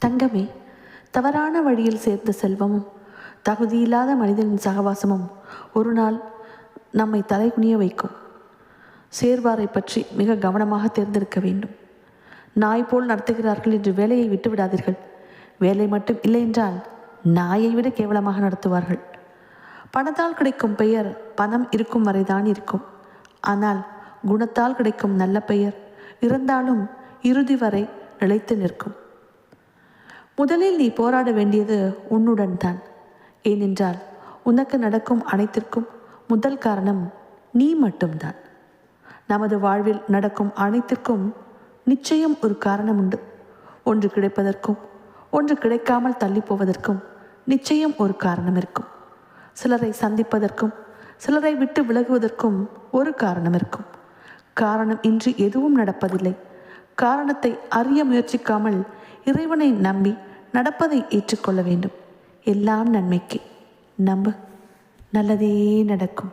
தங்கமே, தவறான வழியில் சேர்ந்த செல்வமும் தகுதியில்லாத மனிதனின் சகவாசமும் ஒரு நாள் நம்மை தலைகுனிய வைக்கும். சேர்வாரை பற்றி மிக கவனமாக தேர்ந்தெடுக்க வேண்டும். நாய் போல் நடத்துகிறார்கள் என்று வேலையை விட்டு விடாதீர்கள். வேலை மட்டும் இல்லை என்றால் நாயை விட கேவலமாக நடத்துவார்கள். பணத்தால் கிடைக்கும் பெயர் பணம் இருக்கும் வரைதான் இருக்கும். ஆனால் குணத்தால் கிடைக்கும் நல்ல பெயர் இருந்தாலும் இறுதி வரை நிலைத்து நிற்கும். முதலில் நீ போராட வேண்டியது உன்னுடன் தான். ஏனென்றால் உனக்கு நடக்கும் அனைத்திற்கும் முதல் காரணம் நீ மட்டும்தான். நமது வாழ்வில் நடக்கும் அனைத்திற்கும் நிச்சயம் ஒரு காரணம் உண்டு. ஒன்று கிடைப்பதற்கும் ஒன்று கிடைக்காமல் தள்ளி போவதற்கும் நிச்சயம் ஒரு காரணம் இருக்கும். சிலரை சந்திப்பதற்கும் சிலரை விட்டு விலகுவதற்கும் ஒரு காரணம் இருக்கும். காரணம் இன்றி எதுவும் நடப்பதில்லை. காரணத்தை அறிய முயற்சிக்காமல் இறைவனை நம்பி நடப்பதை ஏற்றுக்கொள்ள வேண்டும். எல்லாம் நன்மைக்கு. நம்பு, நல்லதே நடக்கும்.